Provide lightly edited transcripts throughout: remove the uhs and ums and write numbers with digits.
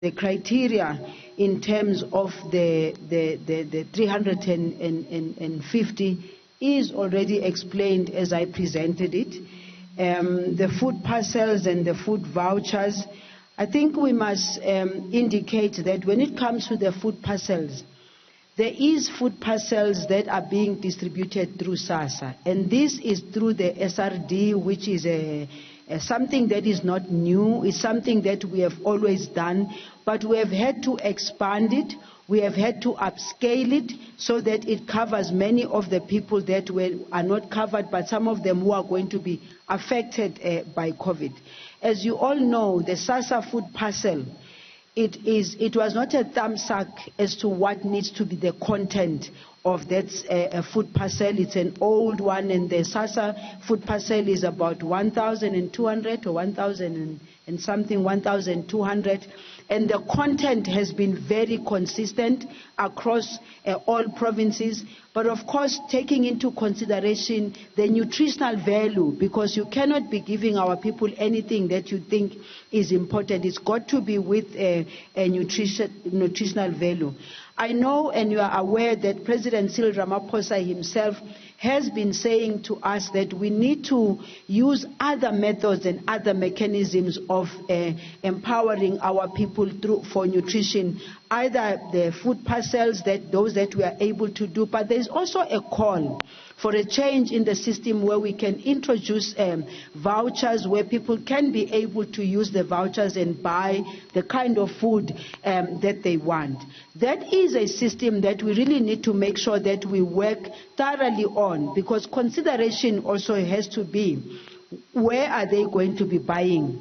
the criteria in terms of the 350 is already explained as I presented it. The food parcels and the food vouchers, I think we must indicate that when it comes to the food parcels, there is food parcels that are being distributed through SASSA, and this is through the SRD, which is something that is not new. It's something that we have always done, but we have had to expand it. We have had to upscale it so that it covers many of the people that are not covered, but some of them who are going to be affected by COVID. As you all know, the SASSA food parcel, it was not a thumbsuck as to what needs to be the content of that food parcel. It's an old one, and the SASSA food parcel is about 1,200 or 1,000 and something, 1,200. And the content has been very consistent across all provinces. But of course, taking into consideration the nutritional value, because you cannot be giving our people anything that you think is important. It's got to be with a nutritional value. I know, and you are aware, that President Cyril Ramaphosa himself has been saying to us that we need to use other methods and other mechanisms of empowering our people for nutrition, either the food parcels, those that we are able to do, but there is also a call for a change in the system where we can introduce vouchers where people can be able to use the vouchers and buy the kind of food that they want. That is a system that we really need to make sure that we work thoroughly on, because consideration also has to be, where are they going to be buying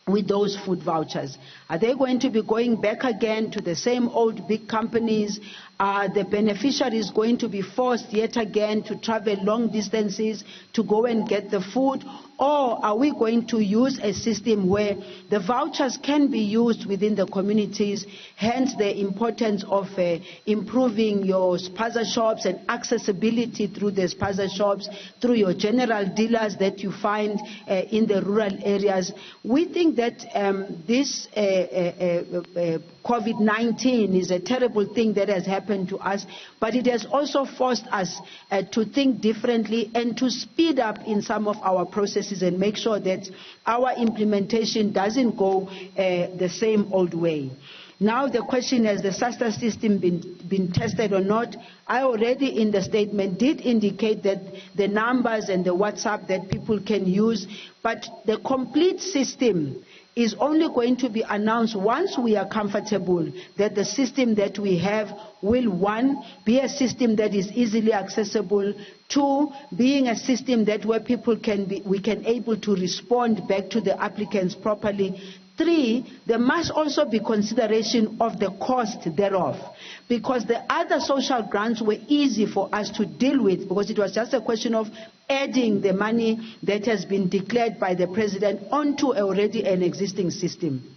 with those food vouchers? Are they going to be going back again to the same old big companies? Are the beneficiaries going to be forced yet again to travel long distances to go and get the food? Or are we going to use a system where the vouchers can be used within the communities, hence the importance of improving your spaza shops and accessibility through the spaza shops, through your general dealers that you find in the rural areas? We think that this COVID-19 is a terrible thing that has happened to us, but it has also forced us to think differently and to speed up in some of our processes and make sure that our implementation doesn't go the same old way. Now the question, has the SASSA system been tested or not? I already in the statement did indicate that the numbers and the WhatsApp that people can use, but the complete system is only going to be announced once we are comfortable that the system that we have will, one, be a system that is easily accessible, two, being a system that where people we can able to respond back to the applicants properly. Three, there must also be consideration of the cost thereof, because the other social grants were easy for us to deal with, because it was just a question of adding the money that has been declared by the president onto already an existing system.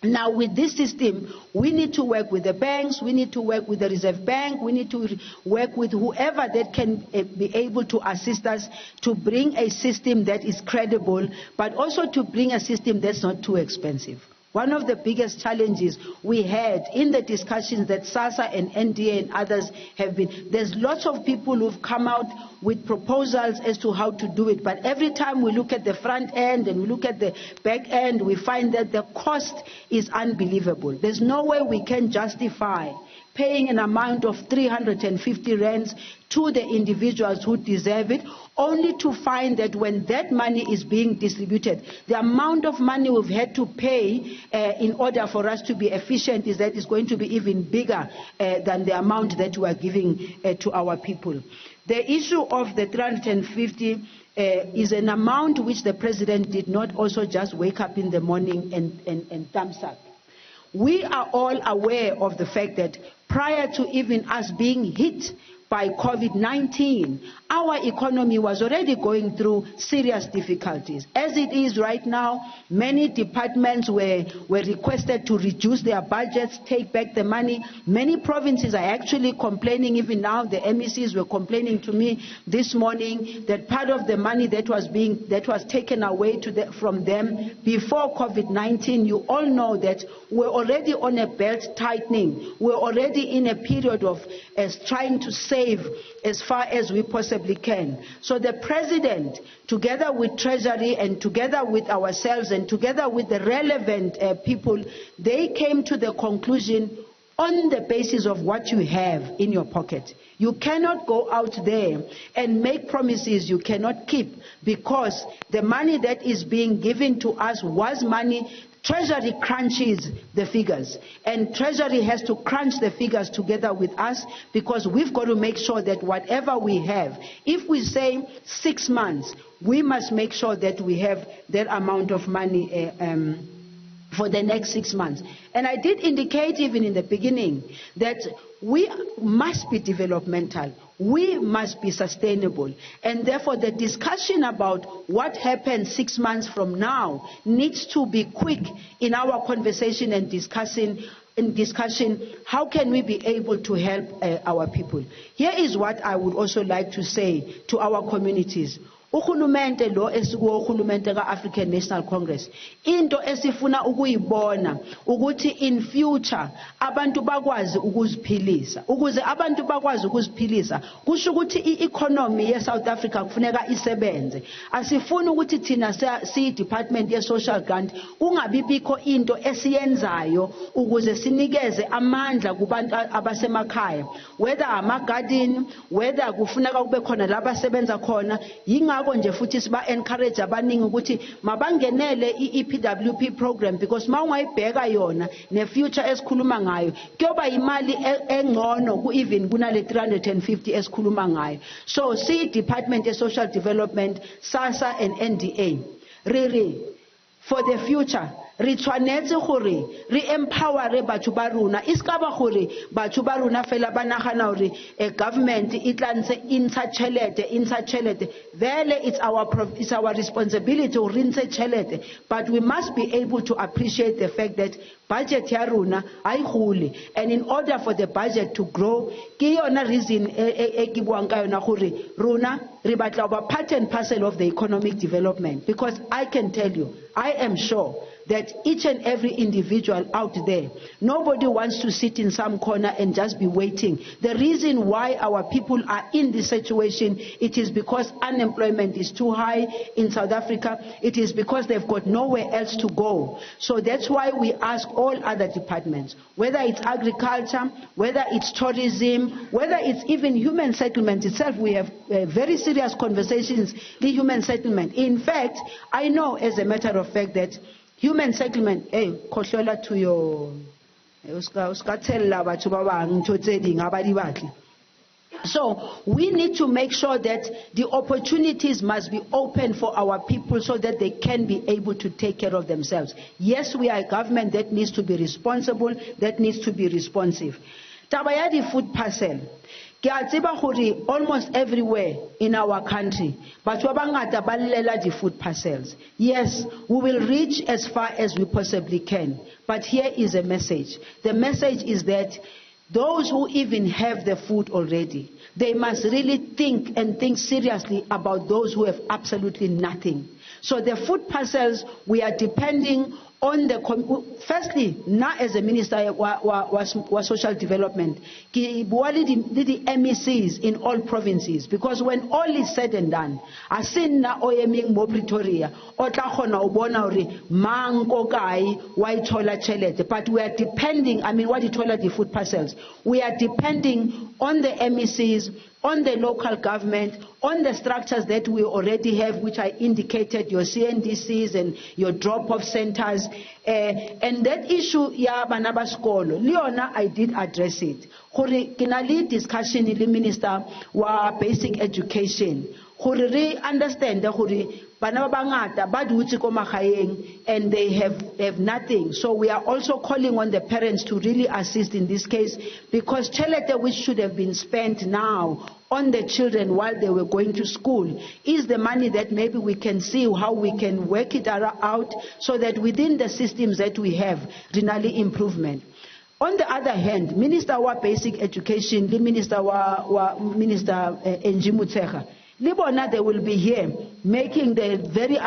Now with this system, we need to work with the banks, we need to work with the Reserve Bank, we need to work with whoever that can be able to assist us to bring a system that is credible, but also to bring a system that's not too expensive. One of the biggest challenges we had in the discussions that SASSA and NDA and others have been, there's lots of people who've come out with proposals as to how to do it, but every time we look at the front end and we look at the back end, we find that the cost is unbelievable. There's no way we can justify paying an amount of 350 rands to the individuals who deserve it, only to find that when that money is being distributed, the amount of money we've had to pay in order for us to be efficient is going to be even bigger than the amount that we are giving to our people. The issue of the 350 is an amount which the president did not also just wake up in the morning and thumbs up. We are all aware of the fact that prior to even us being hit by COVID-19, our economy was already going through serious difficulties. As it is right now, many departments were requested to reduce their budgets, take back the money. Many provinces are actually complaining. Even now, the MECs were complaining to me this morning that part of the money that was taken away from them before COVID-19, you all know that we're already on a belt tightening. We're already in a period of trying to save as far as we possibly can. So the President, together with Treasury and together with ourselves and together with the relevant people, they came to the conclusion, on the basis of what you have in your pocket, you cannot go out there and make promises you cannot keep, because the money that is being given to us was money. Treasury crunches the figures, and Treasury has to crunch the figures together with us, because we've got to make sure that whatever we have, if we say 6 months, we must make sure that we have that amount of money for the next 6 months. And I did indicate even in the beginning that we must be developmental. We must be sustainable. And therefore the discussion about what happens 6 months from now needs to be quick in our conversation and discussion, how can we be able to help our people. Here is what I would also like to say to our communities. Uhulumende lo esikuwo uhulumende ka African National Congress, into esifuna ukuyibona ukuthi in future abantu bakwazi ukuziphilisa. Ukuze abantu bakwazi ukuziphilisa kusho ukuthi i-economy ye South Africa kufuneka isebenze. Asifuni ukuthi thina si department ye social grant kungabi bikho into esiyenzayo ukuze sinikeze amandla kubantu abasemakhaya, whether ama garden, whether kufuneka kube khona la basebenza khona. Yingakho nje futhi siba encourage abaningi ukuthi mabangenele i-EPWP program, because mawungayibheka yona ne future esikhuluma ngayo kuyoba imali engcono ku even kunale 350 esikhuluma ngayo. So see Department of Social Development, SASSA and NDA, really for the future re tshwanetse gore re empower batho ba rona, iskaba gore batho ba rona fela ba nagana gore government e tla ntse intsha chelete. Vele it's our responsibility to rinse chelete, but we must be able to appreciate the fact that budget ya rona ai gole, and in order for the budget to grow, ke yona reason e ke buang ka yona gore rona re batla ba part and parcel of the economic development. Because I can tell you, I am sure that each and every individual out there, nobody wants to sit in some corner and just be waiting. The reason why our people are in this situation, it is because unemployment is too high in South Africa. It is because they've got nowhere else to go. So that's why we ask all other departments, whether it's agriculture, whether it's tourism, whether it's even human settlement itself. We have very serious conversations in human settlement. In fact, I know as a matter of fact that human settlement, khohlola to your so we need to make sure that the opportunities must be open for our people so that they can be able to take care of themselves. Yes, we are a government that needs to be responsible, that needs to be responsive. Tabayadi food parcel. Almost everywhere in our country, but the food parcels. Yes, we will reach as far as we possibly can. But here is a message. The message is that those who even have the food already, they must really think seriously about those who have absolutely nothing. So the food parcels, we are depending on firstly, now as a minister was social development, the MECs in all provinces, because when all is said and done, asinna oyeming mo Pretoria, otla khona ubona uri mango kai waithola chelete, but we are depending, what ithola the food parcels, we are depending on the MECs, on the local government, on the structures that we already have, which I indicated, your CNDCs and your drop-off centers. And that issue, ya banaba skolo, Leona, I did address it. Hore kinali discussion in the Minister wa Basic Education. Hore understand that hore bana ba bangata ba dutse ko magaeng and they have nothing. So we are also calling on the parents to really assist in this case, because chelete which should have been spent now on the children while they were going to school is the money that maybe we can see how we can work it out so that within the systems that we have, really improvement. On the other hand, Minister wa Basic Education, the Minister wa Minister Njimutsecha, Libona, they will be here making the very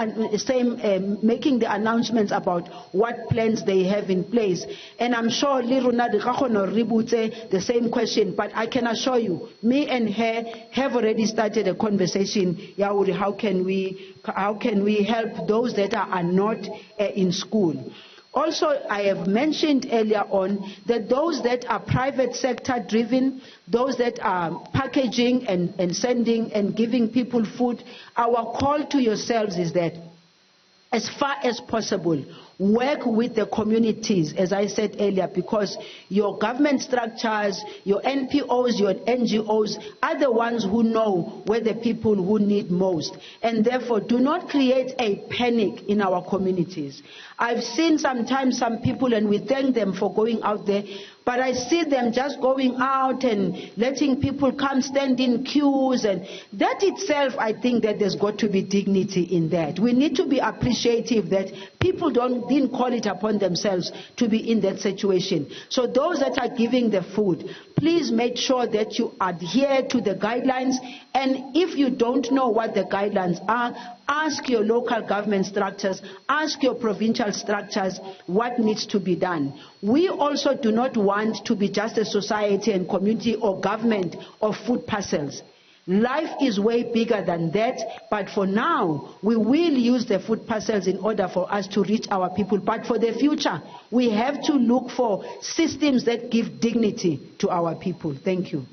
making the announcements about what plans they have in place. And I'm sure Liruna the same question, but I can assure you, me and her have already started a conversation. Yauri, how can we help those that are not in school? Also, I have mentioned earlier on that those that are private sector driven, those that are packaging and sending and giving people food, our call to yourselves is that as far as possible, work with the communities, as I said earlier, because your government structures, your NPOs, your NGOs are the ones who know where the people who need most. And therefore, do not create a panic in our communities. I've seen sometimes some people, and we thank them for going out there, but I see them just going out and letting people come stand in queues, and that itself, I think that there's got to be dignity in that. We need to be appreciative that people didn't call it upon themselves to be in that situation. So those that are giving the food, please make sure that you adhere to the guidelines, and if you don't know what the guidelines are, ask your local government structures, ask your provincial structures what needs to be done. We also do not want to be just a society and community or government of food parcels. Life is way bigger than that, but for now, we will use the food parcels in order for us to reach our people. But for the future, we have to look for systems that give dignity to our people. Thank you.